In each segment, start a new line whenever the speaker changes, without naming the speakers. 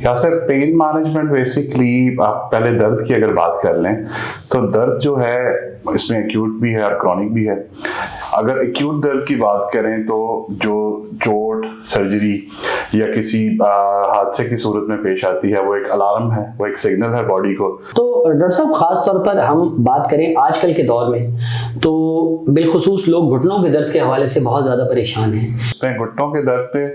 यासर, pain management basically आप पहले दर्द की अगर बात कर लें तो दर्द जो है इसमें एक्यूट भी है और क्रॉनिक भी है। अगर एक्यूट दर्द की बात करें तो जो चोट, सर्जरी या किसी हादसे की सूरत में पेश आती है वो एक अलार्म है, वो एक सिग्नल है बॉडी को।
तो डॉक्टर साहब, खास तौर पर हम बात करें आजकल के दौर में तो बिलखुसूस लोग घुटनों के दर्द के हवाले से बहुत ज़्यादा परेशान हैं।
इसमें घुटनों के दर्द पे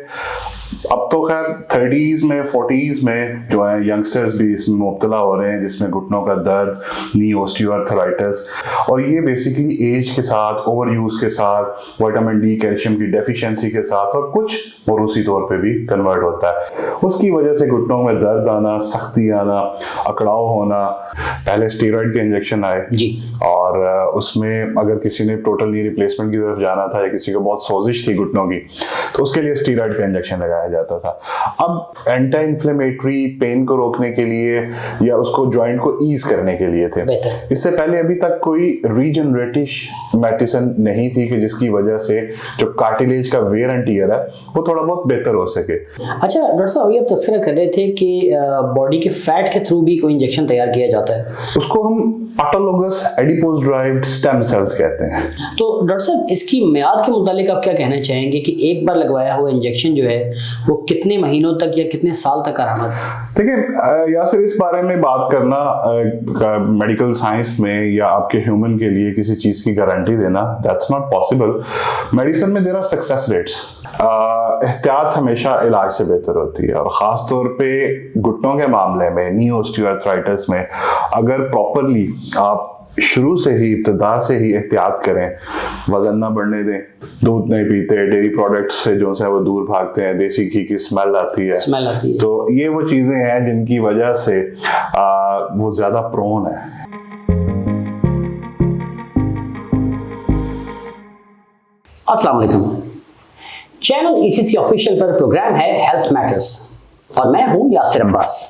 अब तो खैर 30s में 40s में जो है यंगस्टर्स भी इसमें मुब्तला हो रहे हैं, जिसमें घुटनों का दर्द, नी ऑस्टियोआर्थराइटिस, और ये बेसिकली एज के साथ, ओवर यूज के साथ, विटामिन डी, कैल्शियम की डेफिशिएंसी के साथ और कुछ मौरूसी तौर पे भी कन्वर्ट होता है। उसकी वजह से घुटनों में दर्द आना, सख्ती आना, अकड़ाव होना। पहले स्टेरॉइड के इंजेक्शन आए
जी, और
उसमें अगर किसी ने टोटल नी रिप्लेसमेंट की तरफ जाना था या किसी को बहुत सोजिश थी घुटनों की तो उसके लिए स्टेरॉइड का इंजेक्शन लगाया जाता था। अब एंटी इन्फ्लेमेटरी पेन को रोकने के लिए या उसको जॉइंट को ईज करने के लिए थे। इससे पहले अभी तक कोई रीजनरेटिव मेडिसिन नहीं थी कि जिसकी वजह से जो कार्टिलेज का वेयर एंड टियर है वो थोड़ा बहुत बेहतर हो सके।
अच्छा डॉक्टर साहब, अभी आप तस्करा कर रहे थे कि बॉडी के फैट के थ्रू भी कोई इंजेक्शन तैयार किया जाता है,
उसको हम autologous adipose derived stem cells कहते हैं।
तो डॉक्टर साहब, इसकी मियाद के मुतालिक आप क्या कहना चाहेंगे कि एक बार लगवाया हुआ इंजेक्शन जो है वो कितने महीनों तक या कितने साल तक करामद है?
देखिए यासिर, इस बारे में बात करना मेडिकल साइंस में या आपके ह्यूमन के लिए किसी चीज की गारंटी देना, दैट्स नॉट पॉसिबल। मेडिसिन में देयर आर सक्सेस रेट्स। एहतियात हमेशा इलाज से बेहतर होती है, और ख़ास तौर पे घुटनों के मामले में, नी ऑस्टियोआर्थराइटिस में, अगर प्रॉपरली आप शुरू से ही, इब्तिदा से ही एहतियात करें, वजन ना बढ़ने दें, दूध नहीं पीते, डेयरी प्रोडक्ट्स से जो है वो दूर भागते हैं, देसी घी की स्मेल आती है, तो ये वो चीज़ें हैं जिनकी वजह से वो ज़्यादा प्रोन है।
अस्सलाम वालेकुम। चैनल ईसीसी ऑफिशियल पर प्रोग्राम है हेल्थ मैटर्स और मैं हूं यासिर अब्बास।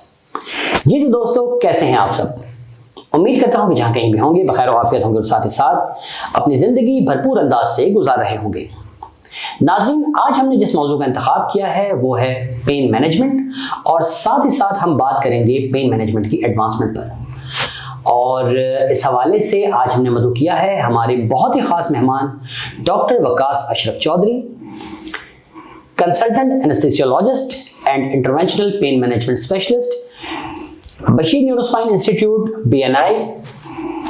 जी तो दोस्तों, कैसे हैं आप सब? उम्मीद करता हूं कि जहां कहीं भी होंगे बखैर आफियत होंगे और साथ ही साथ अपनी जिंदगी भरपूर अंदाज से गुजार रहे होंगे। नाज़रीन, आज हमने जिस मौजू का इंतखाब किया है वो है पेन मैनेजमेंट, और साथ ही साथ हम बात करेंगे पेन मैनेजमेंट की एडवांसमेंट पर। और इस हवाले से आज हमने मदऊ किया है हमारे बहुत ही खास मेहमान doctor Waqas Ashraf Chaudhry, consultant anaesthesiologist and interventional pain management specialist, Bashir neurospine Institute BNI,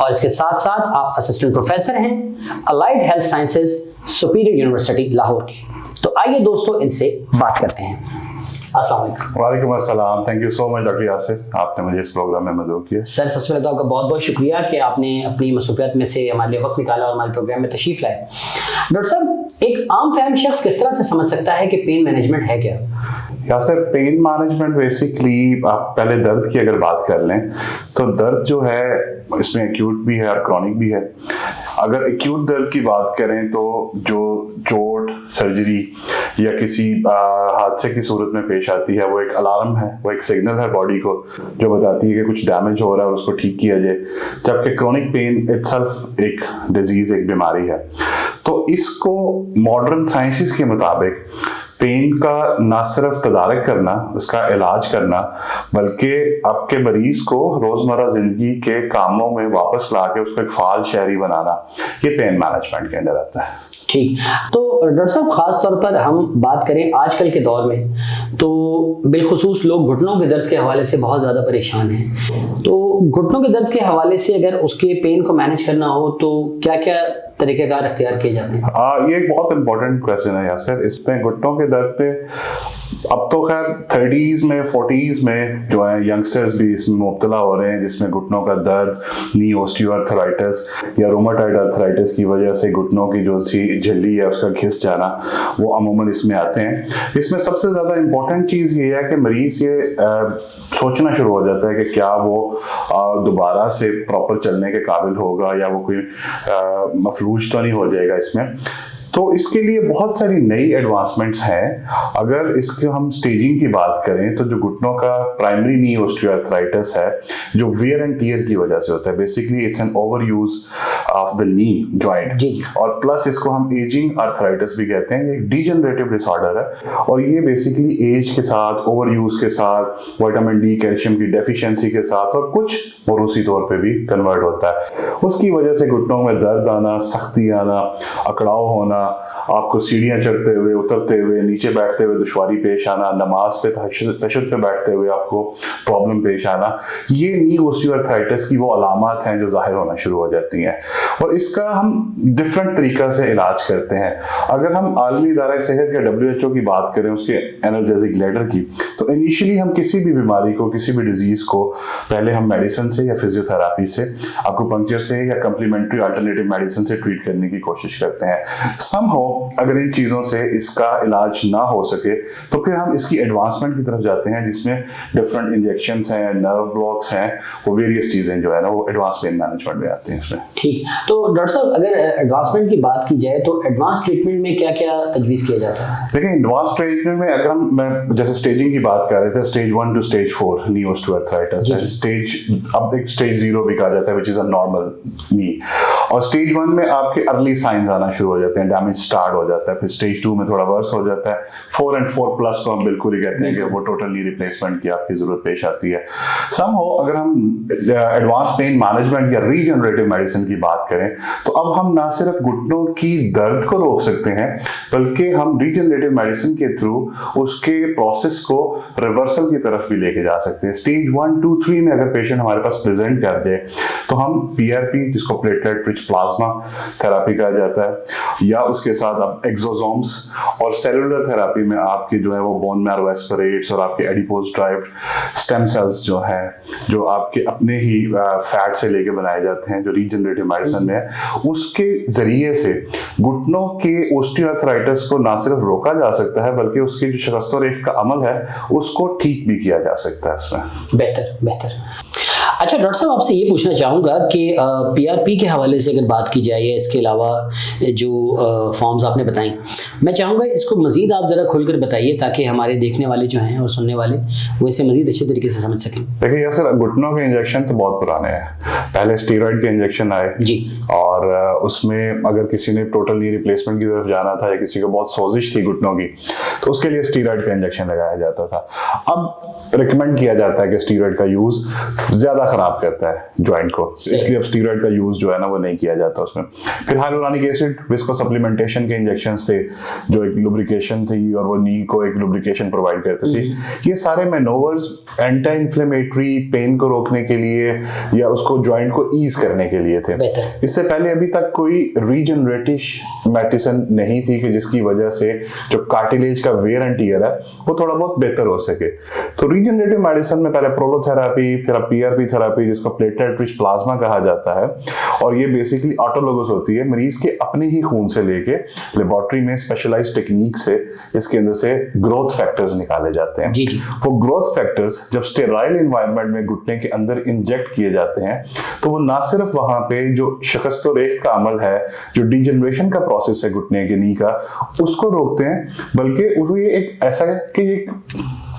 और इसके साथ साथ आप असिस्टेंट प्रोफेसर हैं allied health sciences Superior University Lahore के। तो आइए दोस्तों, इनसे बात करते हैं। अस्सलाम वालेकुम।
वालेकुम अस्सलाम। Thank you so much doctor Yasir, आपने मुझे इस प्रोग्राम में मदद किया।
सर, सबसे पहले तो आपका बहुत बहुत शुक्रिया कि आपने अपनी मसरूफियत में से हमारे लिए वक्त निकाला और हमारे प्रोग्राम में तशरीफ लाए। डॉक्टर साहब, एक आम फहम शख्स किस तरह से समझ सकता है कि पेन मैनेजमेंट है क्या?
यासिर, पेन मैनेजमेंट बेसिकली आप पहले दर्द की अगर बात कर लें तो दर्द जो है इसमें एक्यूट भी है और क्रॉनिक भी है। अगर एक्यूट दर्द की बात करें तो जो चोट, सर्जरी या किसी हादसे की सूरत में पेश आती है वो एक अलार्म है, वो एक सिग्नल है बॉडी को जो बताती है कि कुछ डैमेज हो रहा है और उसको ठीक किया जाए। जबकि क्रॉनिक पेन इटसेल्फ एक डिजीज, एक बीमारी है। तो इसको मॉडर्न साइंसेस के मुताबिक पेन का ना सिर्फ तदारक करना, उसका इलाज करना, बल्कि आपके मरीज को रोजमर्रा जिंदगी के कामों में वापस ला के उसको एक फाल शहरी बनाना, ये पेन मैनेजमेंट के अंदर आता है।
ठीक, तो डॉक्टर साहब, खास तौर पर हम बात करें आजकल के दौर में तो बिलखुसूस लोग घुटनों के दर्द के हवाले से बहुत ज़्यादा परेशान हैं। तो घुटनों के दर्द के हवाले से अगर उसके पेन को मैनेज करना हो तो क्या क्या तरीक़ेकार इख्तियार किए जाते हैं?
ये एक बहुत इंपॉर्टेंट क्वेश्चन है यासिर। इसमें घुटनों के दर्द पे अब तो खैर 30s में 40s में जो है यंगस्टर्स भी इसमें मुब्तला हो रहे हैं, जिसमें घुटनों का दर्द, नी ऑस्टियोआर्थराइटिस या रोमाटॉइड आर्थराइटिस की वजह से घुटनों की जो सी झिल्ली है उसका घिस जाना, वो अमूमन इसमें आते हैं। इसमें सबसे ज़्यादा इम्पोर्टेंट चीज़ ये है कि मरीज़ ये सोचना शुरू हो जाता है कि क्या वो दोबारा से प्रॉपर चलने के काबिल होगा या वो कोई मफलूज तो नहीं हो जाएगा इसमें। तो इसके लिए बहुत सारी नई एडवांसमेंट्स हैं। अगर इसके हम स्टेजिंग की बात करें तो जो घुटनों का प्राइमरी नी ऑस्टियोआर्थराइटिस है, जो वियर एंड टियर की वजह से होता है, basically it's an overuse of the knee joint,
जी।
और प्लस इसको हम एजिंग आर्थराइटिस भी कहते हैं। ये एक डिजेनरेटिव डिसऑर्डर है और ये बेसिकली एज के साथ, ओवर यूज के साथ, विटामिन डी कैल्शियम की डेफिशिएंसी के साथ और कुछ मोरूसी तौर पे भी कन्वर्ट होता है। उसकी वजह से घुटनों में दर्द आना, सख्ती आना, अकड़ाव होना, आपको सीढ़ियां चढ़ते हुए, उतरते हुए, नीचे बैठते हुए दुश्वारी पेश आना, नमाज पे तशद्दुद पे बैठते हुए आपको प्रॉब्लम पेश आना, ये नी ऑस्टियोआर्थराइटिस की वो अलामत हैं जो जाहिर होना शुरू हो जाती हैं। और इसका हम डिफरेंट तरीका से इलाज करते हैं। अगर हम आलमी इदारा सेहत या WHO की बात करें, उसके एनाल्जेसिक लेटर की, तो इनिशियली हम किसी भी बीमारी को, किसी भी डिजीज को पहले हम मेडिसिन से या फिजियोथेरापी से, एक्यूपंक्चर से या कम्प्लीमेंट्री अल्टरनेटिव मेडिसिन से ट्रीट करने की कोशिश करते हैं। समहाउ अगर इन चीज़ों से इसका इलाज ना हो सके तो फिर हम इसकी एडवांसमेंट की तरफ जाते हैं, जिसमें डिफरेंट इंजेक्शंस हैं, नर्व ब्लॉक्स हैं, वो वेरियस चीज़ें जो है ना वो एडवांस पेन मैनेजमेंट में आती हैं इसमें।
ठीक, तो डॉक्टर साहब अगर एडवांसमेंट की बात की जाए तो एडवांस ट्रीटमेंट में क्या क्या तजवीज़ किया जाता है?
देखिए, एडवांस ट्रीटमेंट में अगर मैं जैसे स्टेजिंग की बात कर रहे थे, stage 1 to stage 4 knee osteoarthritis है। अब एक स्टेज 0 भी कहा जाता है, विच इज अ नॉर्मल नी। और स्टेज 1 में आपके अर्ली साइंस आना शुरू हो जाते हैं, डैमेज स्टार्ट हो जाता है। फिर स्टेज 2 में थोड़ा वर्स हो जाता है। 4 and 4+ को हम बिल्कुल ही कहते हैं कि वो टोटल नी रिप्लेसमेंट की आपकी जरूरत पेश आती है। समहाउ अगर हम एडवांस पेन मैनेजमेंट या रीजनरेटिव मेडिसिन की बात करें तो अब हम ना सिर्फ घुटनों की दर्द को रोक सकते हैं, बल्कि हम रीजनरेटिव मेडिसिन के थ्रू उसके प्रोसेस को रिवर्सल की तरफ भी लेके जा सकते हैं। स्टेज 1, 2, 3 में अगर पेशेंट हमारे पास प्रेजेंट कर जाए तो हम PRP, जिसको प्लेटलेट रिच प्लाज्मा थेरापी कहा जाता है, या उसके साथ अब एक्सोसोम्स और सेलुलर थेरापी में आपकी जो है वो बोन मैरो एस्पिरेट्स और आपके एडिपोज ड्राइव्ड स्टेम सेल्स जो है, जो आपके अपने ही फैट से लेके बनाए जाते हैं, जो रीजनरेटिव मेडिसिन में है, उसके जरिए से घुटनों के ऑस्टियोआर्थराइटिस को ना सिर्फ रोका जा सकता है, बल्कि उसकी जो शिकस्त और रेख का अमल है उसको ठीक भी किया जा सकता है उसमें।
बेहतर। अच्छा डॉक्टर साहब, आपसे ये पूछना चाहूँगा कि PRP के हवाले से अगर बात की जाए या इसके अलावा जो फॉर्म्स आपने बताई, मैं चाहूँगा इसको मज़ीद आप ज़रा खुलकर बताइए ताकि हमारे देखने वाले जो हैं और सुनने वाले वो इसे मज़ीद अच्छे तरीके से समझ सकें।
देखिए यार, घुटनों के इंजेक्शन तो बहुत पुराने हैं। पहले स्टीरॉयड के इंजेक्शन आए
जी, और
उसमें अगर किसी ने टोटल नी रिप्लेसमेंट की तरफ जाना था या किसी को बहुत सोजिश थी घुटनों की, तो उसके लिए स्टीरॉयड का इंजेक्शन लगाया जाता था। अब रिकमेंड किया जाता है कि स्टीरॉयड का यूज ज्यादा खराब करता है जॉइंट को, इसलिए अब स्टीरॉयड का यूज जो है ना वो नहीं किया जाता उसमें। फिर हाइलुरोनिक एसिड, विस्को सप्लीमेंटेशन के इंजेक्शन से जो एक लुब्रिकेशन थी और वो नी को एक लुब्रिकेशन प्रोवाइड करती थी, ये सारे मैनोवर्स एंटी इन्फ्लेमेटरी, पेन को रोकने के लिए या उसको जॉइंट को ईज करने के लिए थे। इससे पहले अभी तक कोई रीजनरेटिव मेडिसिन नहीं थी कि जिसकी वजह से जो कार्टिलेज का वेयर एंड टियर है वो थोड़ा बहुत बेहतर हो सके। तो रीजनरेटिव मेडिसिन में पहले प्रोलोथेरापी, फिर PRP थेरापी, जिसको प्लेटलेट रिच प्लाज्मा कहा जाता है, और ये बेसिकली ऑटोलोगस होती है, मरीज के अपने ही खून से लेके लेबोरेटरी में स्पेशलाइज्ड टेक्निक से इसके अंदर से ग्रोथ फैक्टर्स निकाले जाते हैं।
जी जी।
वो ग्रोथ फैक्टर्स जब स्टेराइल एनवायरनमेंट में घुटने के अंदर इंजेक्ट किए जाते हैं तो वो ना सिर्फ वहां पे जो शिकस्त और रेख का अमल है, जो डिजनरेशन का प्रोसेस है घुटने के नी का, उसको रोकते हैं, बल्कि वो ये एक ऐसा है कि एक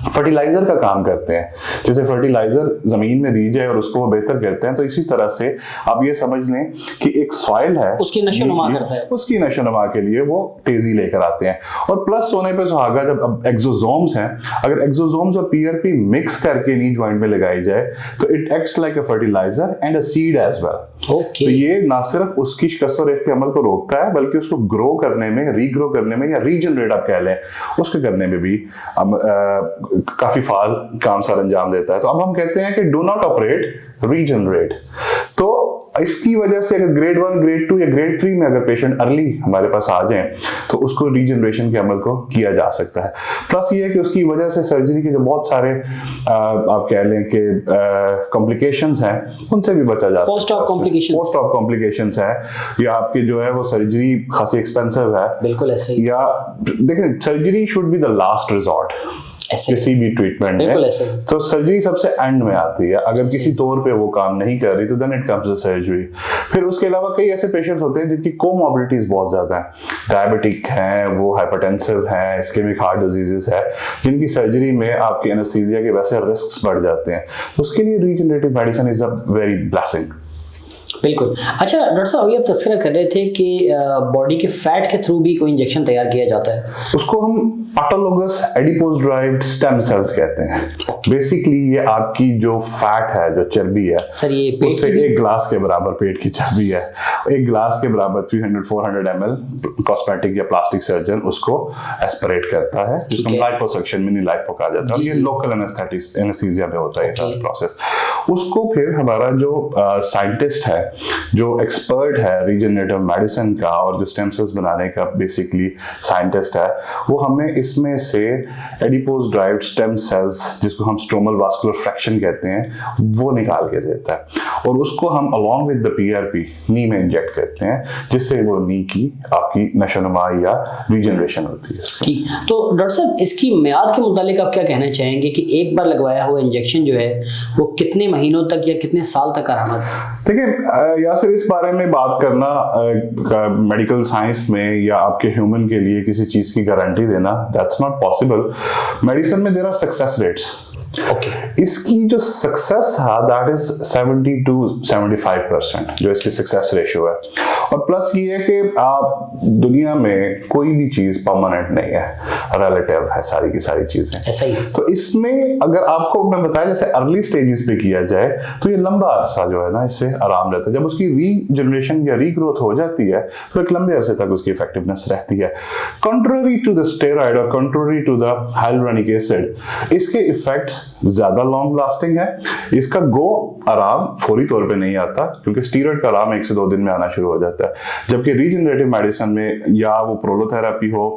फर्टिलाइजर का काम करते हैं। जैसे फर्टिलाइजर जमीन में दी जाए और उसको वो बेहतर करते हैं, तो इसी तरह से आप ये समझ लें कि एक सॉइल है,
उसकी नशोनुमा करता है,
उसकी नशोनुमा के लिए वो तेजी लेकर आते हैं। और प्लस सोने पे सुहागा, जब अब एक्सोसोम्स हैं, अगर एक्सोसोम्स और PRP मिक्स करके नी जॉइंट में लगाई जाए तो it acts like a fertiliser and a seed as well.
Okay.
तो ये ना सिर्फ उसकी शिकस्त और रेख के अमल को रोकता है, बल्कि उसको ग्रो करने में, रीग्रो करने में, या रीजनरेट आप कह लें, उसके करने में भी काफी फाल काम सर अंजाम देता है। तो अब हम कहते हैं कि डू नॉट ऑपरेट, रीजनरेट। तो इसकी वजह से अगर ग्रेड 1, ग्रेड 2 या ग्रेड 3 में अगर पेशेंट अर्ली हमारे पास आ जाए तो उसको रीजनरेशन के अमल को किया जा सकता है। प्लस ये है कि उसकी वजह से सर्जरी के जो बहुत सारे आप कह लें कि कॉम्प्लिकेशंस हैं, उनसे भी बचा जा सकता है। पोस्ट ऑप कॉम्प्लिकेशंस है, या आपकी जो है वो सर्जरी खासी एक्सपेंसिव है,
बिल्कुल ऐसे ही।
या देखिए, surgery should be the last resort किसी भी ट्रीटमेंट में। तो सर्जरी सबसे एंड में आती है। अगर किसी तौर पे वो काम नहीं कर रही तो then it comes the surgery. फिर उसके अलावा कई ऐसे पेशेंट्स होते हैं जिनकी कोमॉर्बिडिटीज बहुत ज्यादा हैं, डायबिटिक हैं, वो हाइपरटेंसिव हैं, इस्केमिक हार्ट डिजीजेस है, जिनकी सर्जरी में आपके एनेस्थीसिया के वैसे रिस्क्स बढ़ जाते हैं। उसके लिए regenerative medicine is a very blessing.
बिल्कुल। अच्छा डॉक्टर साहब, अभी आप तस्करा कर रहे थे कि बॉडी के फैट के थ्रू भी कोई इंजेक्शन तैयार किया जाता है।
उसको हम autologous adipose derived stem cells कहते हैं। बेसिकली ये आपकी जो फैट है, जो चर्बी है,
सर ये पेट
उससे एक ग्लास के बराबर पेट की चर्बी है, एक ग्लास के बराबर 300-400 ml कॉस्मेटिक या प्लास्टिक सर्जन उसको एस्पिरेट करता है, जिसको लाइपोसक्शन मिनी लाइपो कहा जाता है। और ये लोकल एनेस्थीसिया में होता है ये सारा प्रोसेस। उसको फिर हमारा जो साइंटिस्ट है, जो एक्सपर्ट है रीजनरेटिव मेडिसिन का और जो स्टेम सेल्स बनाने का बेसिकली साइंटिस्ट है, वो हमें इसमें से एडिपोज ड्राइव्ड स्टेम सेल्स, जिसको हम स्ट्रोमल वास्कुलर फ्रैक्शन कहते हैं, वो निकाल के देता है और उसको हम अलॉन्ग विद द पीआरपी नी में इंजेक्ट करते हैं, जिससे वो नी की आपकी नशोनुमा या रीजनरेशन होती है।
ठीक, तो डॉक्टर साहब इसकी मियाद के मुतालिक आप क्या कहना चाहेंगे कि एक बार लगवाया हुआ इंजेक्शन जो है वो कितने महीनों तक या कितने साल तक आरामद है?
देखिए यासिर, इस बारे में बात करना मेडिकल साइंस में या आपके ह्यूमन के लिए किसी चीज की गारंटी देना, दैट्स नॉट पॉसिबल। मेडिसिन में देयर आर सक्सेस रेट्स। इसकी जो सक्सेस है दैट इज 70 to 75% जो इसकी सक्सेस रेशियो है। और प्लस ये है कि आप दुनिया में कोई भी चीज परमानेंट नहीं है, रिलेटिव है सारी की सारी चीजें।
ऐसा ही।
तो इसमें अगर आपको मैं बताया जैसे अर्ली स्टेजेस पे किया जाए तो ये लंबा अरसा जो है ना इससे आराम रहता है। जब उसकी रीजनरेशन या रीग्रोथ हो जाती है तो एक लंबे अरसे तक उसकी इफेक्टिवनेस रहती है। कंट्रोरी टू द स्टेरॉइड और कंट्रोरी टू द हाइलुरोनिक एसिड, इसके इफेक्ट्स ज्यादा लॉन्ग लास्टिंग है। इसका गो आराम फौरी तौर पे नहीं आता, क्योंकि स्टीरॉइड का आराम 1 से 2 दिन में आना शुरू हो जाता है। जबकि रीजनरेटिव मेडिसिन में या वो प्रोलोथेरेपी हो,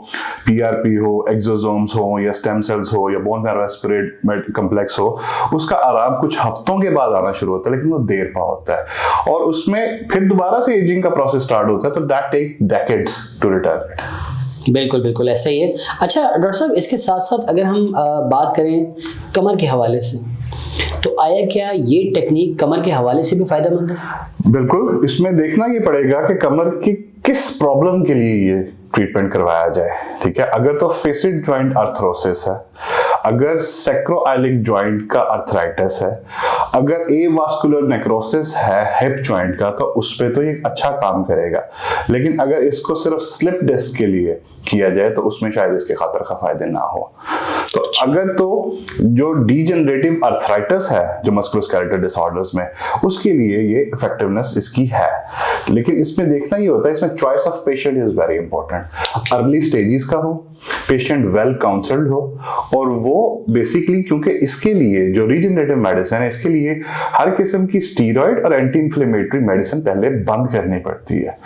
पीआरपी हो, एक्सोसोम्स हो या स्टेम सेल्स हो या बोन मैरो एस्पिरेट कम्प्लेक्स हो, उसका आराम कुछ हफ्तों के बाद आना शुरू होता है, लेकिन वो देर पा होता है और उसमें फिर दोबारा से एजिंग का प्रोसेस स्टार्ट होता है। तो that take decades to retire.
बिल्कुल बिल्कुल ऐसा ही है। अच्छा डॉक्टर साहब, इसके साथ साथ अगर हम बात करें कमर के हवाले से, तो आया क्या ये टेक्निक कमर के हवाले से भी फायदेमंद है?
बिल्कुल, इसमें देखना ये पड़ेगा कि कमर की किस प्रॉब्लम के लिए ये ट्रीटमेंट करवाया जाए। ठीक है, अगर तो फेसिड जॉइंट आर्थरोसिस है, अगर सैक्रोइलिक जॉइंट का आर्थराइटिस है, अगर एवास्कुलर नेक्रोसिस है हिप जॉइंट का, तो उस पे तो ये अच्छा काम करेगा। लेकिन अगर इसको सिर्फ स्लिप डिस्क के लिए किया जाए तो उसमें शायद इसके खातर का फायदे ना हो। तो अगर तो जो डीजनरेटिव आर्थराइटिस है, जो मस्कुलोस्केलेटल डिसऑर्डर्स में, उसके लिए ये इफेक्टिवनेस इसकी है। लेकिन इसमें देखना ही होता है, इसमें choice of patient is very important. Early stages का हो, पेशेंट वेल काउंसल्ड हो, और वो बेसिकली क्योंकि इसके लिए जो रीजनरेटिव मेडिसिन है, इसके लिए हर किस्म की स्टीरॉइड और एंटी इंफ्लेमेटरी मेडिसिन पहले बंद करनी पड़ती है।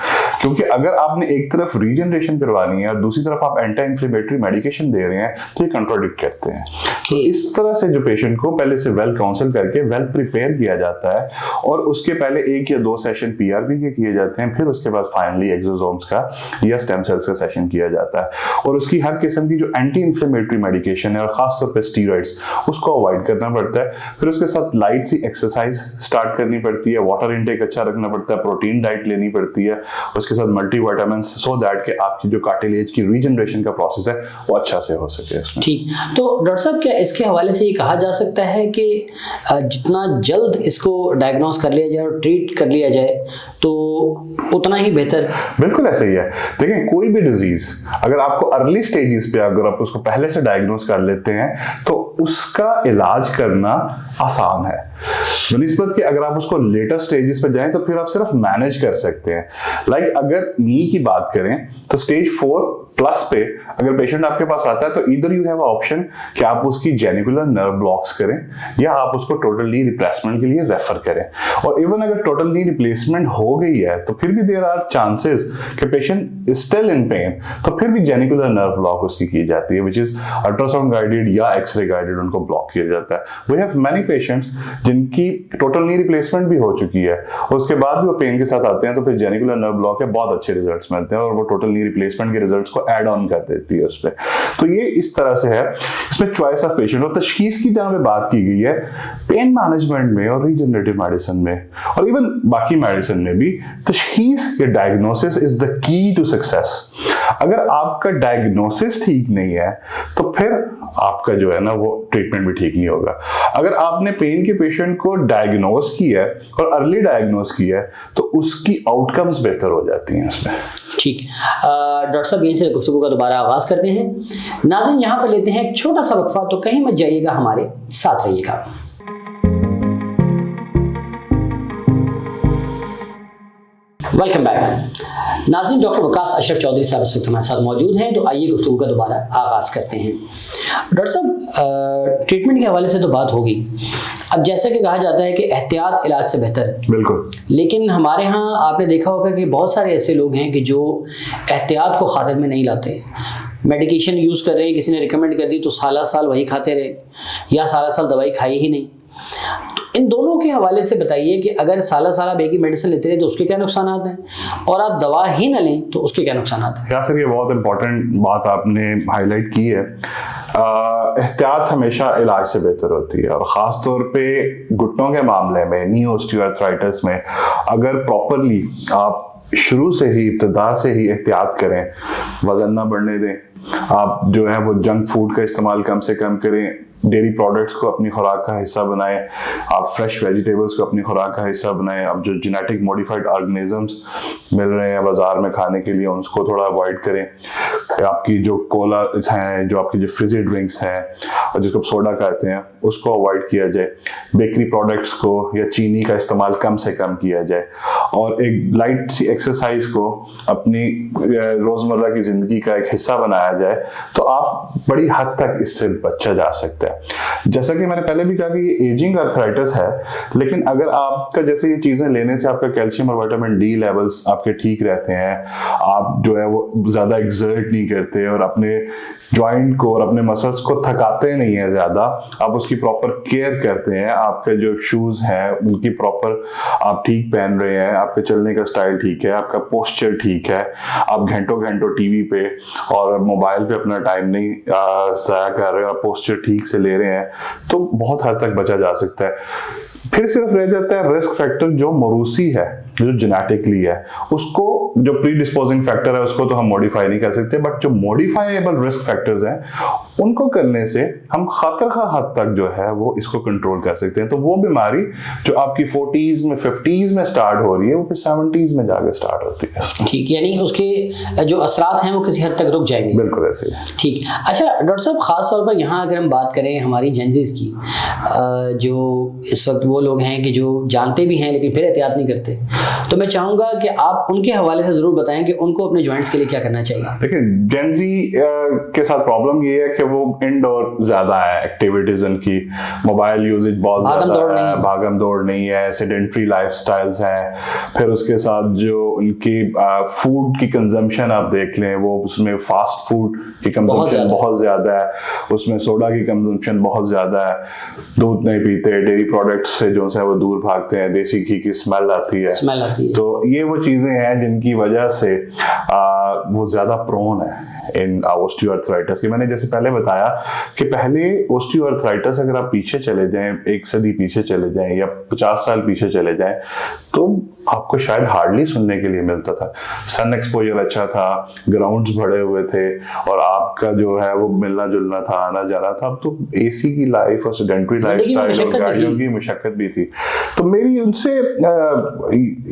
क्योंकि अगर आपने एक तरफ रीजनरेशन करवानी है और दूसरी तरफ आप एंटी इंफ्लेमेटरी मेडिकेशन दे रहे हैं तो ये कंट्रोडिक्ट करते हैं। तो इस तरह से जो पेशेंट को पहले से वेल काउंसल करके वेल प्रिपेयर किया जाता है और उसके पहले 1 या 2 सेशन पीआरपी के किए जाते हैं, फिर उसके बाद फाइनली एक्सोसोम्स का या स्टेम सेल्स का सेशन किया जाता है। और उसकी हर किस्म की जो एंटी इंफ्लेमेटरी मेडिकेशन है और खासतौर पर स्टीरॉइड्स, उसको अवॉइड करना पड़ता है। फिर उसके साथ लाइट सी एक्सरसाइज स्टार्ट करनी पड़ती है, वाटर इनटेक अच्छा रखना पड़ता है, प्रोटीन डाइट लेनी पड़ती है, उसके साथ मल्टीविटामिन, सो दैट कि आपकी जो कार्टिलेज की रीजनरेशन का प्रोसेस है वो अच्छा से हो सके उसमें।
ठीक, तो डॉक्टर साहब क्या इसके हवाले से ये कहा जा सकता है कि जितना जल्द इसको डायग्नोस कर लिया जाए और ट्रीट कर लिया जाए तो उतना ही बेहतर?
बिल्कुल ऐसे ही है। देखिए, कोई भी डिजीज अगर आपको अर्ली स्टेजेस पे अगर आप उसको पहले से डायग्नोस कर लेते हैं तो उसका इलाज करना आसान है, बनिस्बत कि अगर आप उसको लेटर स्टेजेस पे जाएं तो फिर आप सिर्फ मैनेज कर सकते हैं। लाइक अगर नी की बात करें तो स्टेज 4+ पे अगर पेशेंट आपके पास आता है तो इधर यू हैव ऑप्शन कि आप उसकी जेनिकुलर नर्व ब्लॉक्स करें या आप उसको टोटल नी रिप्लेसमेंट के लिए रेफर करें। और इवन अगर टोटल नी रिप्लेसमेंट हो गई है तो फिर भी देयर आर चांसेस कि patient is still in pen, तो फिर भी जेनिकुलर नर्व ब्लॉक उसकी की जाती है, विच इज अल्ट्रासाउंड गाइडेड या एक्सरे गाइडेड उनको ब्लॉक किया जाता है। वी हैव मेनी पेशेंट्स जिनकी टोटल नी रिप्लेसमेंट भी हो चुकी है और उसके बाद भी वो पेन के साथ आते हैं तो फिर जेनिकुलर नर्व ब्लॉक है, बहुत अच्छे रिजल्ट्स मिलते हैं और वो टोटल नी रिप्लेसमेंट के रिजल्ट्स को ऐड ऑन कर देती है उस पर। तो ये इस तरह से है। इसमें चॉइस ऑफ पेशेंट और तशखीस की जहां पे बात की गई है, पेन मैनेजमेंट में और रीजनरेटिव मेडिसिन में और इवन बाकी मेडिसिन में भी तशखीस या diagnosis is the key to success. अगर आपका डायग्नोसिस ठीक नहीं है तो फिर आपका जो है ना वो ट्रीटमेंट भी ठीक नहीं होगा। अगर आपने पेन के पेशेंट को डायग्नोस किया है और अर्ली डायग्नोस किया है तो उसकी आउटकम्स बेहतर हो जाती हैं उसमें।
ठीक, डॉक्टर साहब यहीं से गुफ्तगू का दोबारा आगाज करते हैं। नाज़रीन यहाँ पर लेते हैं एक छोटा सा वक्फा, तो कहीं मत जाइएगा, हमारे साथ रहिएगा। Welcome back. नाज़रीन, डॉक्टर वकास अशरफ चौधरी साहब इस वक्त हमारे साथ मौजूद हैं, तो आइए गुफ्तगू का दोबारा आगाज़ करते हैं। डॉक्टर साहब, ट्रीटमेंट के हवाले से तो बात होगी। अब जैसा कि कहा जाता है कि एहतियात इलाज से बेहतर है, बिल्कुल, लेकिन हमारे यहाँ आपने देखा होगा कि बहुत सारे ऐसे लोग हैं कि जो एहतियात को खातिर में नहीं लाते, मेडिकेशन यूज़ कर रहे हैं, किसी ने रिकमेंड कर दी तो साल साल वही खाते रहे या साल साल दवाई खाई ही नहीं। इन दोनों के हवाले से बताइए कि अगर साल साल आप एक ही मेडिसिन लेते रहे तो उसके क्या नुकसान हैं, और आप दवा ही ना लें तो उसके क्या नुकसान हैं?
या सर, ये बहुत इंपॉर्टेंट बात आपने हाईलाइट की है। एहतियात हमेशा इलाज से बेहतर होती है, और ख़ास तौर पे घुटनों के मामले में, नी ऑस्टियोआर्थराइटिस में, अगर प्रॉपरली आप शुरू से ही, इब्तिदा से ही एहतियात करें, वज़न ना बढ़ने दें, आप जो है वो जंक फूड का इस्तेमाल कम से कम करें, डेयरी प्रोडक्ट्स को अपनी खुराक का हिस्सा बनाएं, आप फ्रेश वेजिटेबल्स को अपनी खुराक का हिस्सा बनाएं, आप जो जेनेटिक मॉडिफाइड ऑर्गेनिजम्स मिल रहे हैं बाजार में खाने के लिए उसको थोड़ा अवॉइड करें, आपकी जो कोला हैं, जो आपकी जो फिजी ड्रिंक्स हैं और जिसको सोडा कहते हैं उसको अवॉइड किया जाए, बेकरी प्रोडक्ट्स को या चीनी का इस्तेमाल कम से कम किया जाए, और एक लाइट सी एक्सरसाइज को अपनी रोज़मर्रा की ज़िंदगी का एक हिस्सा बनाया जाए तो आप बड़ी हद तक इससे बचा जा सकता है। जैसा कि मैंने पहले भी कहा कि ये एजिंग आर्थराइटिस है, लेकिन अगर आपका जैसे ये चीज़ें लेने से आपका कैल्शियम और विटामिन डी लेवल्स आपके ठीक रहते हैं, आप जो है वो ज़्यादा एक्सर्ट नहीं करते और अपने जॉइंट को और अपने मसल्स को थकाते नहीं है ज़्यादा, आप उसकी प्रॉपर केयर करते हैं, आपके जो शूज़ हैं उनकी प्रॉपर आप ठीक पहन रहे हैं, आपके चलने का स्टाइल ठीक है, आपका पोस्चर ठीक है, आप घंटों घंटों टीवी पे और मोबाइल पे अपना टाइम नहीं ज़ाया कर रहे हो, आप पोस्चर ठीक से ले रहे हैं, तो बहुत हद तक बचा जा सकता है। फिर सिर्फ रह जाता है रिस्क फैक्टर जो मरूसी है, जो जेनेटिकली है, उसको जो प्री डिस्पोजिंग फैक्टर है उसको तो हम मॉडिफाई नहीं कर सकते, बट जो मॉडिफाइबल रिस्क फैक्टर्स हैं उनको करने से हम खतर का हद तक जो है वो इसको कंट्रोल कर सकते हैं। तो वो बीमारी जो आपकी 40s में 50s में स्टार्ट हो रही है वो फिर 70s में जाकर स्टार्ट होती है।
ठीक, यानी उसके जो असरात हैं वो किसी हद तक रुक जाएंगे।
बिल्कुल ऐसे।
ठीक। अच्छा डॉक्टर साहब, खास तौर पर यहाँ अगर हम बात करें हमारी जेंजीज की, जो इस वक्त वो लोग हैं कि जो जानते भी हैं लेकिन फिर एहतियात नहीं करते, तो मैं चाहूंगा कि आप उनके हवाले से जरूर बताएं कि उनको अपने जॉइंट्स के लिए क्या करना चाहिए।
देखिए, जेंजी के साथ प्रॉब्लम ये है कि वो इंडोर ज्यादा है, एक्टिविटीज उनकी, मोबाइल यूजेज बहुत ज्यादा है, भागम दौड़ नहीं है, सेडेंटरी लाइफस्टाइल्स हैं, फिर उसके साथ जो उनकी फूड की कंजम्पशन आप देख लें, वो उसमें फास्ट फूड की कंजम्पशन बहुत ज्यादा है, उसमें सोडा की कंजम्पशन बहुत ज्यादा है, दूध नहीं पीते, डेयरी प्रोडक्ट्स से जो है वो दूर भागते हैं, देसी घी की स्मेल आती है। तो ये वो चीजें हैं जिनकी वजह से वो ज्यादा प्रोन है इन ऑस्टियोआर्थराइटिस की। मैंने जैसे पहले बताया कि पहले ऑस्टियोआर्थराइटिस अगर आप पीछे चले जाएं, 1 सदी पीछे चले जाएं या 50 साल पीछे चले जाएं, तो आपको शायद हार्डली सुनने के लिए मिलता था। सन एक्सपोजर अच्छा था, ग्राउंड्स भरे हुए थे और आपका जो है वो मिलना जुलना था, आना जाना था। अब तो एसी की लाइफ और सेडेंटरी लाइफस्टाइल और गाड़ियों की मुशक्कत भी थी। तो मेरी उनसे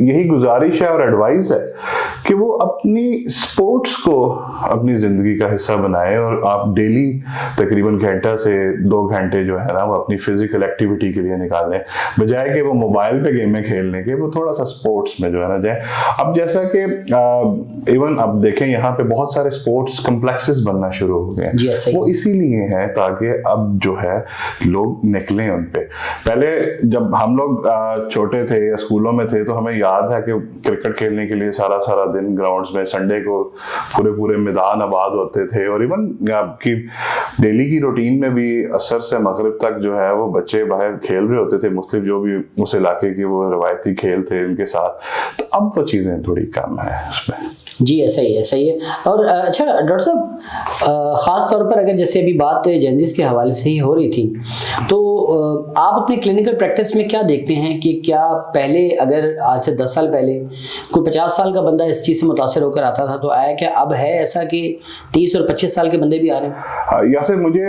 यही गुजारिश है और एडवाइस है कि वो अपनी स्पोर्ट्स को अपनी जिंदगी का हिस्सा बनाएं और आप डेली तकरीबन घंटा से 2 घंटे जो है ना वो अपनी फिजिकल एक्टिविटी के लिए निकालें, बजाय कि वो मोबाइल पे गेमें खेलने के, वो थोड़ा सा स्पोर्ट्स में जो है ना जाए। अब जैसा कि इवन अब देखें यहाँ पे बहुत सारे स्पोर्ट्स कॉम्प्लेक्सेस बनना शुरू हो गए हैं, वो इसीलिए है ताकि अब जो है लोग निकलें उन पे। पहले जब हम लोग छोटे थे या स्कूलों में थे तो हमें याद है कि क्रिकेट खेलने के लिए सारा सारा दिन ग्राउंड्स में, संडे को पूरे पूरे मैदान आबाद होते थे, और इवन आपकी डेली की रूटीन में भी असर से मगरिब तक जो है वो बच्चे बाहर खेल रहे होते थे, मुख्तलिफ जो भी उस इलाके के वो रवायती खेल थे उनके साथ। तो अब वो चीजें थोड़ी कम है उसमें।
जी ऐसा ही है, सही है। और अच्छा डॉक्टर साहब, ख़ास तौर पर अगर जैसे अभी बात जेंजिस के हवाले से ही हो रही थी, तो आप अपने क्लिनिकल प्रैक्टिस में क्या देखते हैं कि क्या पहले, अगर आज से 10 साल पहले कोई 50 साल का बंदा इस चीज़ से मुतासर होकर आता था तो आया, क्या अब है ऐसा कि 30 और 25 साल के बंदे भी आ रहे हैं?
यासिर, मुझे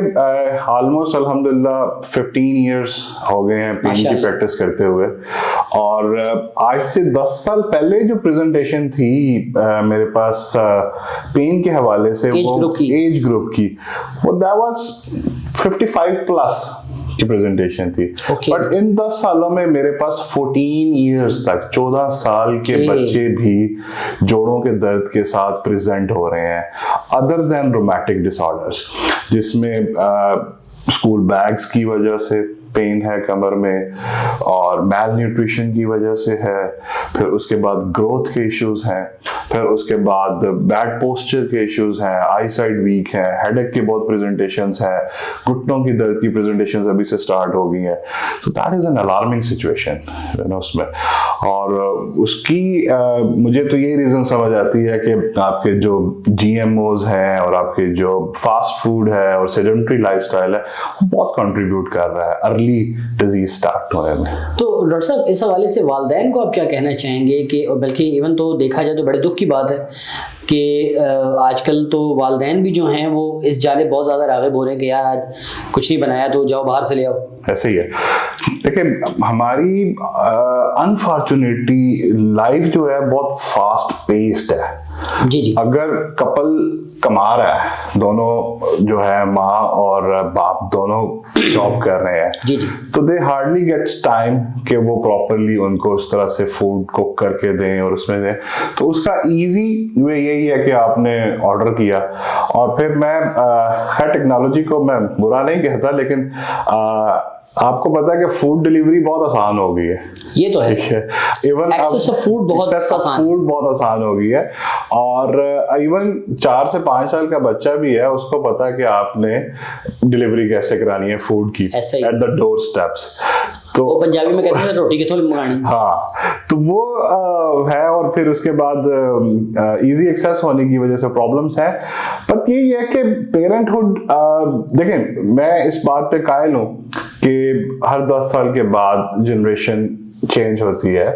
ऑलमोस्ट अल्हम्दुलिल्लाह 15 ईयर्स हो गए हैं पेन की प्रैक्टिस करते हुए, और आज से 10 साल पहले जो प्रेजेंटेशन थी मेरे पास पेन के हवाले से,
एज ग्रुप की
वो दैट वाज 55 प्लस की प्रेजेंटेशन थी। बट इन 10 सालों में मेरे पास 14 इयर्स तक 14 साल के बच्चे भी जोड़ों के दर्द के साथ प्रेजेंट हो रहे हैं, अदर देन रोमैटिक डिसऑर्डर्स, जिसमें स्कूल बैग्स की वजह से पेन है कमर में, और मैल न्यूट्रिशन की वजह से है, फिर उसके बाद ग्रोथ के इश्यूज हैं, फिर उसके बाद बैड पोस्चर के इश्यूज हैं, आई साइड वीक है, हेडेक की बहुत प्रेजेंटेशंस हैं, घुटनों की दर्द की प्रेजेंटेशंस अभी से स्टार्ट हो गई हैं। तो that is an alarming situation उसमें। और उसकी मुझे तो यही रीजन समझ आती है कि आपके जो GMOs हैं और आपके जो फास्ट फूड है और सेडेंटरी लाइफस्टाइल है, वो बहुत कंट्रीब्यूट कर रहा है अर्ली डिजीज स्टार्ट होने में।
तो डॉक्टर साहब, इस हवाले से वालिदैन को आप क्या कहना चाहेंगे कि, बल्कि इवन तो देखा जाए तो बड़े दुख की बात है कि आजकल तो वालिदैन भी जो हैं वो इस जानिब बहुत ज़्यादा राग़िब हो रहे हैं कि यार आज कुछ नहीं बनाया तो जाओ बाहर से ले आओ।
ऐसे ही है। देखिए, हमारी अनफॉर्चुनेटली लाइफ जो है बहुत फास्ट पेस्ड है।
जी।
अगर कपल कमा रहा है, दोनों जो है माँ और बाप दोनों जॉब कर रहे हैं,
जी,
तो दे हार्डली गेट्स टाइम कि वो प्रॉपरली उनको उस तरह से फूड कुक करके दें और उसमें दें। तो उसका इजी वे यही है कि आपने ऑर्डर किया, और फिर मैं खैर टेक्नोलॉजी को मैं बुरा नहीं कहता, लेकिन आपको पता है कि फूड डिलीवरी बहुत आसान हो गई है।
ये तो है।
इवन
एक्सेस ऑफ फूड बहुत
आसान हो गई है, और इवन 4 से 5 साल का बच्चा भी है, उसको पता है कि आपने डिलीवरी कैसे करानी है फूड की एट द डोर स्टेप्स। तो
वो पंजाबी में कहते हैं रोटी के थोड़ी मंगानी।
हाँ, तो वो है। और फिर उसके बाद इजी एक्सेस होने की वजह से प्रॉब्लम्स है। पर यही है कि पेरेंटहुड, देखें, मैं इस बात पे कायल हूँ कि हर 10 साल के बाद जनरेशन चेंज होती है,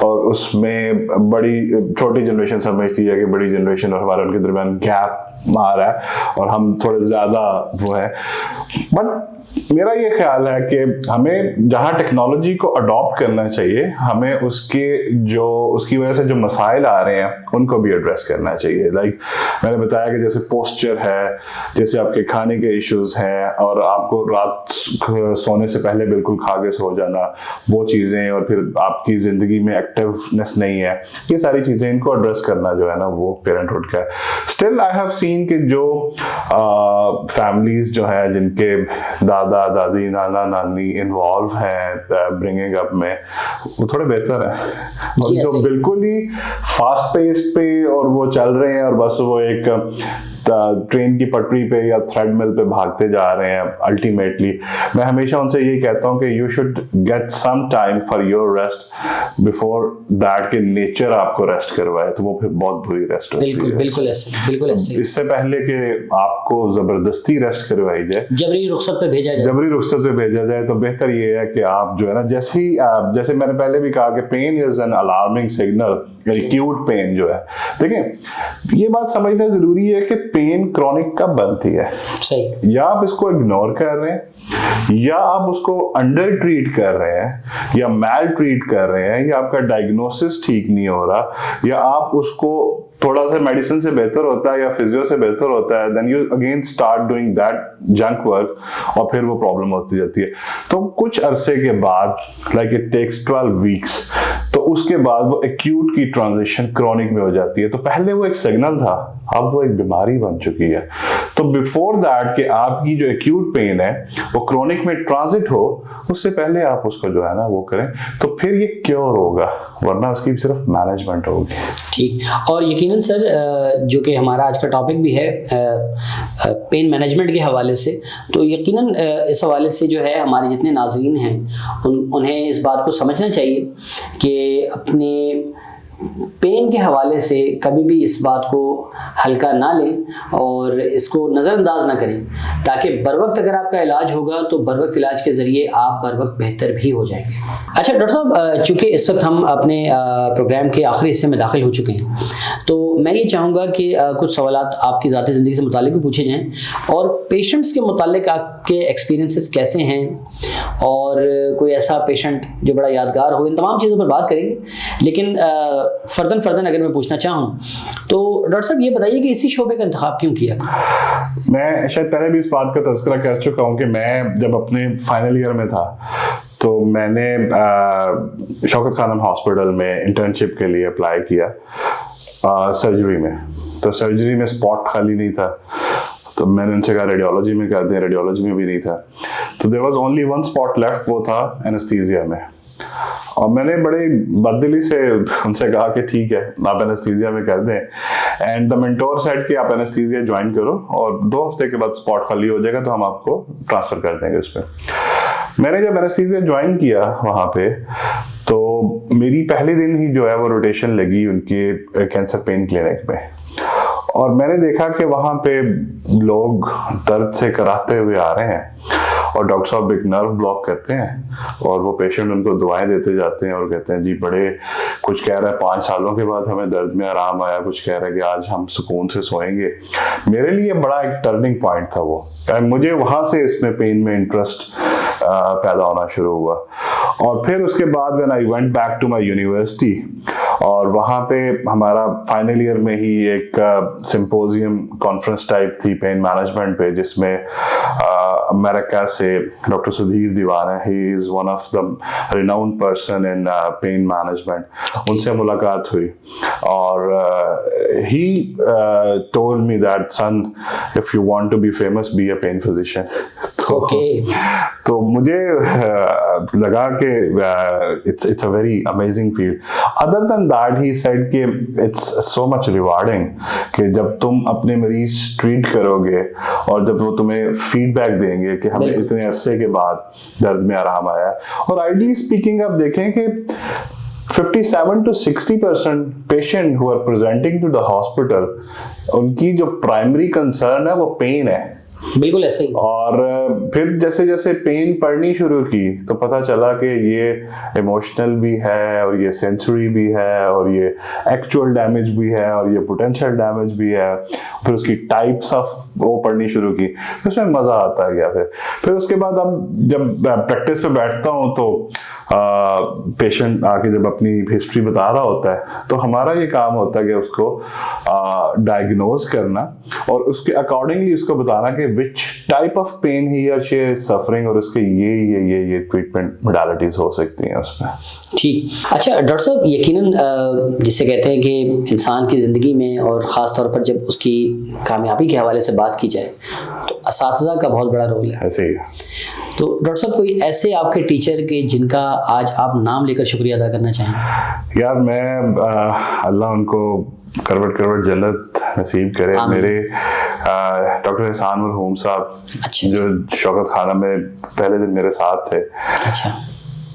और उसमें बड़ी छोटी जनरेशन समझती है कि बड़ी जनरेशन और हमारे उनके दरमियान गैप आ रहा है और हम थोड़े ज्यादा वो है। बट मेरा ये ख्याल है कि हमें जहाँ टेक्नोलॉजी को अडॉप्ट करना चाहिए, हमें उसकी वजह से जो मसाइल आ रहे हैं उनको भी एड्रेस करना चाहिए। लाइक मैंने बताया कि जैसे पोस्चर है, जैसे आपके खाने के इश्यूज हैं, और आपको रात सोने से पहले बिल्कुल खा के सो जाना, वो चीज़ें, और फिर आपकी ज़िंदगी में एक्टिवनेस नहीं है, ये सारी चीज़ें, इनको एड्रेस करना जो है ना वो पेरेंटहुड का है। स्टिल आई हैव सीन कि जो फैमिलीज जो है जिनके दादा दादी नाना नानी इन्वॉल्व हैं ब्रिंगिंग अप में, वो थोड़े बेहतर है। और जो बिल्कुल ही फास्ट पेस पे और वो चल रहे हैं और बस वो एक ट्रेन की पटरी पे या थ्रेडमिल पे भागते जा रहे हैं, अल्टीमेटली मैं हमेशा उनसे यही कहता हूँ कि you should get some time for your rest before that के नेचर आपको रेस्ट करवाए, तो वो फिर बहुत बुरी रेस्ट होती है।
बिल्कुल ऐसे। इससे
पहले कि आपको जबरदस्ती रेस्ट करवाई जाए, जबरी रुखसत पे भेजा जाए, तो बेहतर ये है कि आप जो है ना, जैसे मैंने पहले भी कहा कि pain is an alarming signal, acute pain जो है, देखें ये बात समझना जरूरी है कि पेन क्रॉनिक कब बनती है।
सही।
या आप इसको इग्नोर कर रहे हैं, या आप उसको अंडर ट्रीट कर रहे हैं, या मैल ट्रीट कर रहे हैं, या आपका डायग्नोसिस ठीक नहीं हो रहा, या आप उसको थोड़ा सा मेडिसिन से बेहतर होता है या फिजियो से बेहतर होता है, then you again start doing that junk work, और फिर वो प्रॉब्लम होती जाती है। तो कुछ अरसे के बाद, लाइक इट टेक्स 12 वीक्स, तो उसके बाद वो एक्यूट की ट्रांजिशन क्रॉनिक में हो जाती है। तो पहले वो एक सिग्नल था, अब वो एक बीमारी बन चुकी है। तो बिफोर दैट कि आपकी जो एक्यूट पेन है वो क्रॉनिक में ट्रांजिट हो, उससे पहले आप उसको जो है ना वो करें, तो फिर ये क्योर होगा, वरना उसकी सिर्फ मैनेजमेंट होगी।
ठीक। और यकीनन सर, जो कि हमारा आज का टॉपिक भी है पेन मैनेजमेंट के हवाले से, तो यकीनन इस हवाले से जो है हमारे जितने नाज़रीन हैं उन्हें इस बात को समझना चाहिए कि अपने पेन के हवाले से कभी भी इस बात को हल्का ना लें और इसको नज़रअंदाज ना करें, ताकि बर वक्त अगर आपका इलाज होगा तो बर वक्त इलाज के ज़रिए आप बर वक्त बेहतर भी हो जाएंगे। अच्छा डॉक्टर साहब, चूँकि इस वक्त हम अपने प्रोग्राम के आखिरी हिस्से में दाखिल हो चुके हैं, तो मैं ये चाहूँगा कि कुछ सवालात आपकी ज़ाती ज़िंदगी से मुताल्लिक भी पूछे जाएँ और पेशेंट्स के मुताल्लिक आपके एक्सपीरियंसेस कैसे हैं और कोई ऐसा पेशेंट जो बड़ा यादगार हो, इन तमाम चीज़ों पर बात करेंगे। लेकिन फर्दन अगर मैं पूछना चाहूँ तो डॉक्टर साहब ये बताइए कि इसी शोबे का इंतखाब क्यों किया?
मैं शायद पहले भी इस बात का तज़किरा कर चुका हूँ कि मैं जब अपने फाइनल ईयर में था तो मैंने शौकत खानम हॉस्पिटल में इंटर्नशिप के लिए अप्लाई किया सर्जरी में। तो सर्जरी में स्पॉट खाली नहीं था, तो मैंने उनसे कहा रेडियोलॉजी में कर दें, रेडियोलॉजी में भी नहीं था। तो there was only one spot left, वो था एनेस्थीसिया में। और मैंने बड़े बददिली से उनसे कहा कि ठीक है आप एनेस्थीसिया में कर दें। एंड द मेंटोर सेड कि आप एनेस्थीसिया ज्वाइन करो और 2 हफ्ते के बाद स्पॉट खाली हो जाएगा तो हम आपको ट्रांसफ़र कर देंगे उस पर। मैंने जब एनेस्थीसिया ज्वाइन किया वहाँ पे, तो मेरी पहले दिन ही जो है वो रोटेशन लगी उनके कैंसर पेन क्लिनिक में। और मैंने देखा कि वहाँ पे लोग दर्द से कराते हुए आ रहे हैं और डॉक्टर साहब एक नर्व ब्लॉक करते हैं और वो पेशेंट उनको दवाएं देते जाते हैं और कहते हैं जी बड़े, कुछ कह रहा है 5 सालों के बाद हमें दर्द में आराम आया, कुछ कह रहा है कि आज हम सुकून से सोएंगे। मेरे लिए बड़ा एक टर्निंग पॉइंट था वो। मुझे वहाँ से इसमें पेन में इंटरेस्ट पैदा होना शुरू हुआ। और फिर उसके बाद when I went back to my university, और वहाँ पे हमारा फाइनल ईयर में ही एक सिंपोजियम कॉन्फ्रेंस टाइप थी पेन मैनेजमेंट पे, जिसमें अमेरिका से डॉक्टर सुधीर दीवान है, he is one of the renowned person in pain management. उनसे मुलाकात हुई और he told me that son if you want to be famous be a pain physician. तो मुझे लगा कि it's a very amazing field. Other than that, he said कि it's so much rewarding कि जब तुम अपने मरीज ट्रीट करोगे और जब वो तुम्हें फीडबैक देंगे कि हमें इतने अरसे के बाद दर्द में आराम आया। और आइडियली स्पीकिंग आप देखें कि 57 to 60% patient who are presenting to the hospital, उनकी जो प्राइमरी कंसर्न है वो पेन है।
बिल्कुल ऐसे ही।
और फिर जैसे जैसे पेन पढ़नी शुरू की तो पता चला कि ये इमोशनल भी है और ये सेंसरी भी है और ये एक्चुअल डैमेज भी है और ये पोटेंशियल डैमेज भी है। फिर उसकी टाइप्स ऑफ वो पढ़नी शुरू की, उसमें मज़ा आता गया। फिर उसके बाद अब जब प्रैक्टिस पे बैठता हूँ तो पेशेंट आके जब अपनी हिस्ट्री बता रहा होता है तो हमारा ये काम होता है कि उसको डायग्नोज करना और उसके अकॉर्डिंगली उसको बताना कि विच टाइप ऑफ पेन ही और शी इज सफरिंग और उसके ये ट्रीटमेंट मोडालिटीज हो सकती हैं उसमें। ठीक।
अच्छा डॉक्टर साहब, यकीनन जिसे कहते हैं कि इंसान की ज़िंदगी में और ख़ास तौर पर जब उसकी कामयाबी के हवाले से बात की जाए तो असातिज़ा का बहुत बड़ा रोल है।
ऐसे ही।
तो डॉक्टर साहब, कोई ऐसे आपके टीचर के जिनका आज आप नाम लेकर शुक्रिया अदा करना चाहें?
यार मैं अल्लाह उनको करवट जन्नत नसीब करे। मेरे डॉक्टर एहसान मरहूम साहब, जो शौकत खाना में पहले दिन मेरे साथ थे।
अच्छा।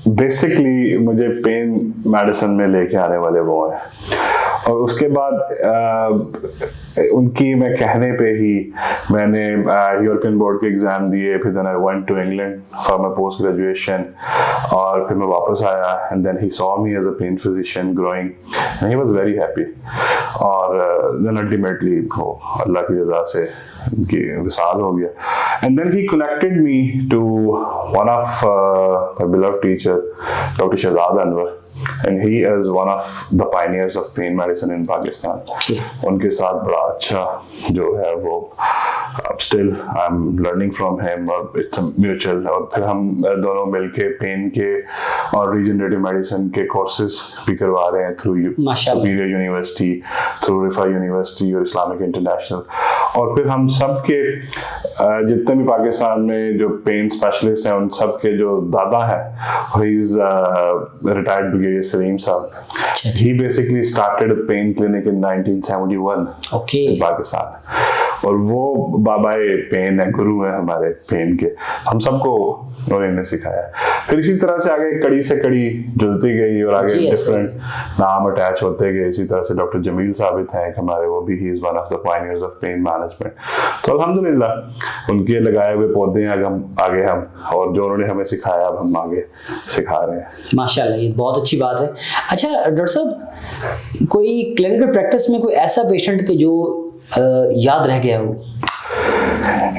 बेसिकली मुझे पेन मेडिसिन में लेके आने वाले वो हैं। और उसके बाद उनकी मैं कहने पे ही मैंने यूरोपियन बोर्ड के एग्ज़ाम दिए, फिर then I went to England for my post graduation और फिर मैं वापस आया and then he saw me as a pain physician growing and he was very happy. और देन अल्टीमेटली वो अल्लाह की रज़ा से उनकी विसाल हो गया। And then he connected me to one of my beloved teacher doctor Shahzad Anwar, and he is one of the pioneers of pain medicine in Pakistan. उनके साथ बड़ा अच्छा जो है वो still I'm learning from him और it's a mutual। और फिर हम दोनों मिलके पेन के और regenerative medicine के courses भी करवा रहे हैं through Superior University, through Rifa University और Islamic International। और फिर हम सब के जितने भी पाकिस्तान में जो पेन स्पेशलिस्ट हैं उन सब के जो दादा हैं, he is retired brigadier Salim साहब। He basically started a pain clinic in 1971 in Pakistan। और वो बाबा पेन है, गुरु है हमारे पेन के, हम सबको उन्होंने सिखाया। फिर इसी तरह से आगे कड़ी से कड़ी जुड़ती गई और आगे डिफरेंट नाम अटैच होते गए। इसी तरह से डॉक्टर जमील साबित हैं हमारे, वो भी ही is one of the pioneers of pain management. तो अल्हम्दुलिल्लाह उनके लगाए हुए पौधे आगे हम और जो उन्होंने हमें सिखाया अब हम आगे सिखा रहे हैं।
माशाल्लाह, ये बहुत अच्छी बात है। अच्छा डॉक्टर साहब, कोई क्लिनिकल प्रैक्टिस में कोई ऐसा पेशेंट के जो याद रह गया हो?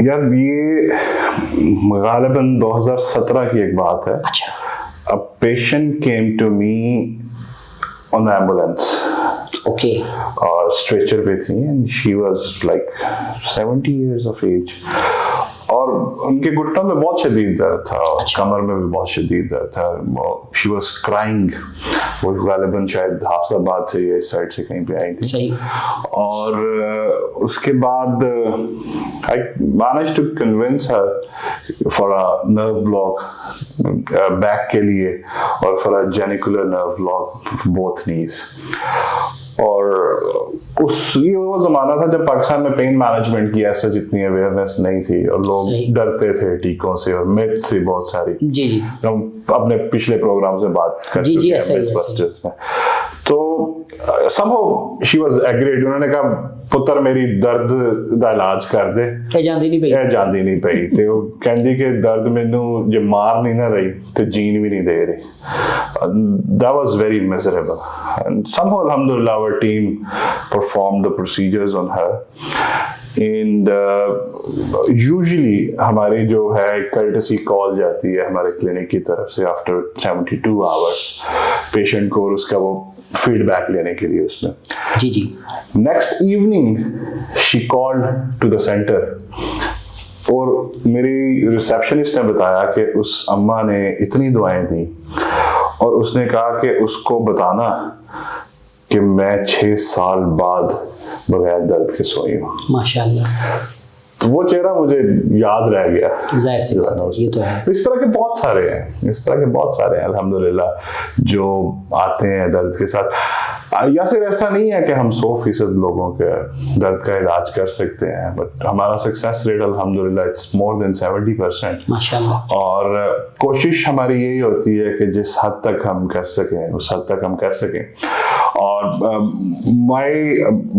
यार ये गालिबन 2017 की एक बात है।
अच्छा।
A patient came to me on the ambulance.
Okay.
और स्ट्रेचर पे थी and she was like 70 years of age. और उनके घुटनों में बहुत शदीद दर्द था और कमर में भी बहुत शदीद दर्द था। She was crying. वो गालिबन शायद हाफिजाबाद से या इस साइड से कहीं पे आई थी।
सही।
और उसके बाद I managed to convince her for a nerve block back के लिए और for a genicular nerve block both knees। और ये वो जमाना था जब पाकिस्तान में पेन मैनेजमेंट की ऐसा जितनी अवेयरनेस नहीं थी और लोग डरते थे टीकों से और मिथ्स थी बहुत सारी।
जी जी।
हम अपने पिछले प्रोग्राम से बात कर चुके हैं मिथबस्टर्स में। तो somehow she was agreed। उन्होंने कहा पुत्र मेरी दर्द दा इलाज कर दे।
ਜਾਂਦੀ
नहीं पई ते वो कहंदी कि दर्द मैनू जे मार नहीं ना रही ते जीन भी नहीं दे रही। That was very miserable and somehow alhamdulillah our team performed the procedures on her and usually हमारी जो है courtesy call जाती है हमारे क्लिनिक की तरफ से after 72 hours पेशेंट को और उसका वो फीडबैक लेने के लिए उसमें।
जी जी।
Next evening she called to the centre और मेरी रिसेप्शनिस्ट ने बताया कि उस अम्मा ने इतनी दुआएं दी और उसने कहा कि उसको बताना कि मैं 6 साल बाद बगैर दर्द के सोई हूँ।
माशाल्लाह।
तो वो चेहरा मुझे याद रह गया।
जाहिर सी बात है, ये तो है।
इस तरह के बहुत सारे हैं अल्हम्दुलिल्लाह जो आते हैं दर्द के साथ। या सिर्फ ऐसा नहीं है कि हम 100% लोगों के दर्द का इलाज कर सकते हैं, बट हमारा सक्सेस रेट अल्हम्दुलिल्लाह इट्स मोर देन 70%
माशाल्लाह।
और कोशिश हमारी यही होती है कि जिस हद तक हम कर सकें उस हद तक हम कर सकें। और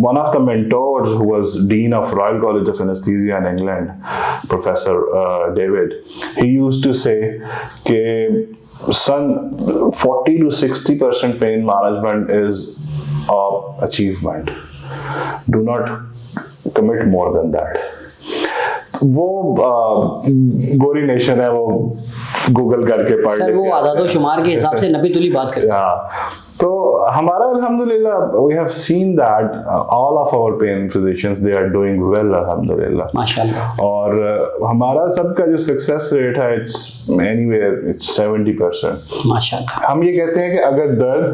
one of the mentors who was dean of Royal College of Anesthesia in England, Professor David, he used to say कि son 40 to 60% pain management is an achievement. Do not commit more than that. वो गोरी nation है, वो Google करके पढ़
sir वो आदादो शुमार के हिसाब से नबी तुली बात करते हैं।
तो हमारा अल्हम्दुलिल्लाह we have seen that all of our pain physicians they are doing well अल्हम्दुलिल्लाह
माशाल्लाह।
और हमारा सबका जो सक्सेस रेट है it's anywhere it's 70%
माशाल्लाह।
हम ये कहते हैं कि अगर दर्द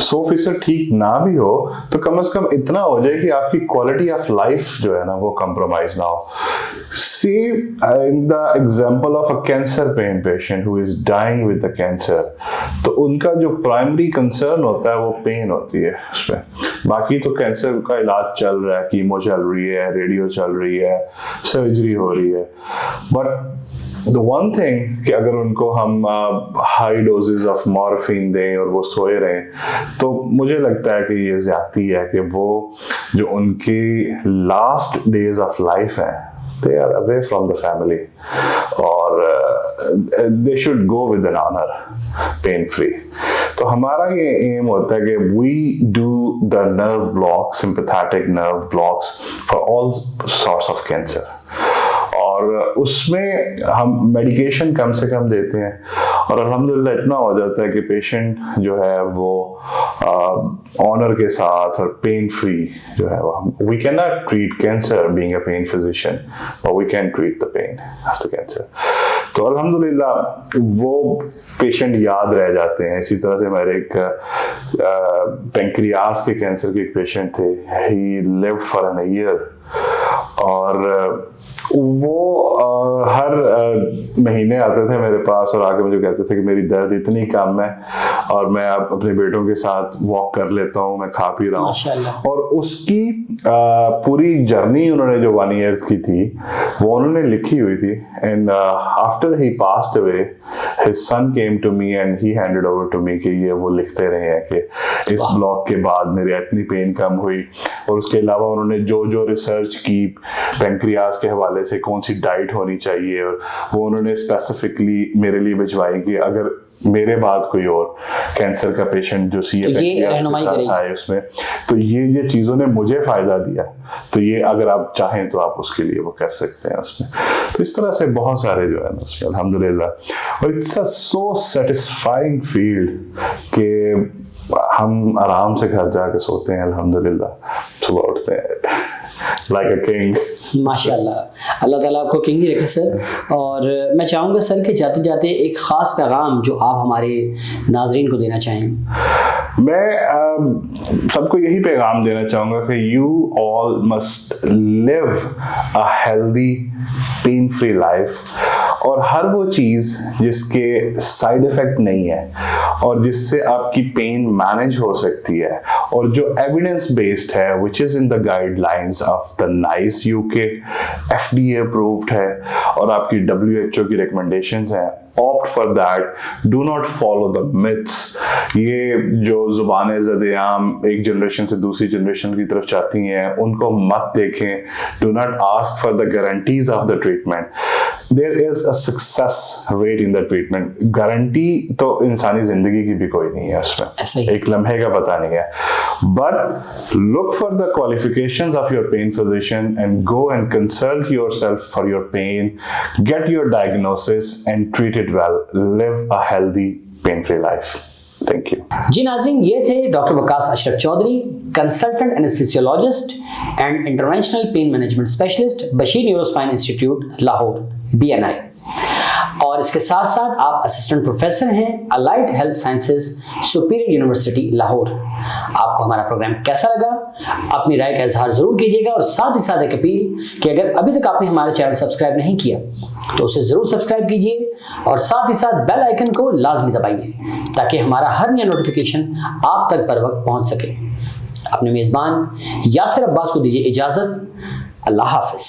100% ठीक ना भी हो तो कम से कम इतना हो जाए कि आपकी क्वालिटी ऑफ लाइफ जो है ना वो कंप्रोमाइज ना हो। See in the example of a cancer pain patient who is dying with the cancer, तो उनका जो प्राइमरी कंसर्न होता है वो पेन होती है उसमें। बाकी तो कैंसर का इलाज चल रहा है, कीमो चल रही है, रेडियो चल रही है, सर्जरी हो रही है, बट द वन थिंग कि अगर उनको हम हाई डोजेस ऑफ मॉर्फिन दें और वो सोए रहें तो मुझे लगता है कि ये ज्यादती है कि वो जो उनकी लास्ट डेज ऑफ लाइफ है they are away from the family और they should go with an honor, pain free। तो हमारा ये एम होता है कि we do the nerve blocks, sympathetic nerve blocks for all sorts of cancer और उसमें हम मेडिकेशन कम से कम देते हैं और अल्हम्दुलिल्लाह इतना हो जाता है कि पेशेंट जो है वो ऑनर के साथ और पेन फ्री जो है वो we can not treat cancer being a pain physician but we can treat the pain of the cancer. तो अल्हम्दुलिल्लाह वो पेशेंट याद रह जाते हैं। इसी तरह से हमारे एक पेंक्रियास के कैंसर के एक पेशेंट थे, he lived for an year और वो हर महीने आते थे मेरे पास और आके मुझे कहते थे कि मेरी दर्द इतनी कम है और मैं अब अपने बेटों के साथ वॉक कर लेता हूँ, मैं खा पी रहा हूँ।
माशाल्लाह।
और उसकी पूरी जर्नी उन्होंने जो 1 ईयर की थी वो उन्होंने लिखी हुई थी। And after he passed away his son came to me and he handed over to me कि ये वो लिखते रहे हैं कि इस ब्लॉक के बाद मेरी इतनी पेन कम हुई। और उसके अलावा उन्होंने जो जो रिसर्च की पेंक्रियाज के हवाले से कौन सी डाइट होनी चाहिए, और वो उन्होंने स्पेसिफिकली मेरे लिए भिजवाई कि अगर मेरे बाद कोई और कैंसर का पेशेंट जो सी है उसमें, तो ये चीज़ों ने मुझे फायदा दिया। तो ये अगर आप चाहें तो आप उसके लिए वो कर सकते हैं उसमें। तो इस तरह से बहुत सारे जो है ना उसमें अल्हम्दुलिल्लाह। और it's a so satisfying field कि हम आराम से घर जाके सोते हैं अल्हम्दुलिल्लाह, सुबह उठते हैं like a king।
माशाल्लाह, अल्लाह ताला आपको किंग ही रखे सर। और मैं चाहूँगा सर कि जाते जाते एक ख़ास पैगाम जो आप हमारे नाजरीन को देना चाहें।
मैं सबको यही पैगाम देना चाहूँगा कि you all must live a healthy pain free life. और हर वो चीज़ जिसके साइड इफ़ेक्ट नहीं है और जिससे आपकी पेन मैनेज हो सकती है और जो एविडेंस बेस्ड है which is in the guidelines of the nice UK, FDA approved है और आपकी WHO की रिकमेंडेशंस हैं, opt for that, do not follow the myths। ये जो जुबानें ज़द-ए-आम एक जनरेशन से दूसरी जनरेशन की तरफ जाती हैं उनको मत देखें। do not ask for the guarantees of the treatment। there is a success rate in the treatment। Guarantee तो इंसानी जिंदगी की भी कोई नहीं है उसमें, एक लम्हे का पता नहीं है। but look for the qualifications of your pain physician and go and consult yourself for your pain, get your diagnosis and treat it well, live a healthy pain free life। Thank you
जी नाज़रीन, ये थे doctor Waqas Ashraf Chaudhry, consultant anaesthesiologist and interventional pain management specialist, Bashir neurospine institute Lahore BNI। और इसके साथ साथ आप assistant professor हैं allied health sciences Superior University Lahore. आपको हमारा प्रोग्राम कैसा लगा अपनी राय का इजहार जरूर कीजिएगा। और साथ ही साथ एक अपील कि अगर अभी तक आपने हमारा चैनल सब्सक्राइब नहीं किया तो उसे जरूर सब्सक्राइब कीजिए और साथ ही साथ बेल आइकन को लाजमी दबाइए ताकि हमारा हर नया नोटिफिकेशन आप तक बर वक्त पहुंच सके। अपने मेजबान यासिर अब्बास को दीजिए इजाजत। अल्लाह हाफिज।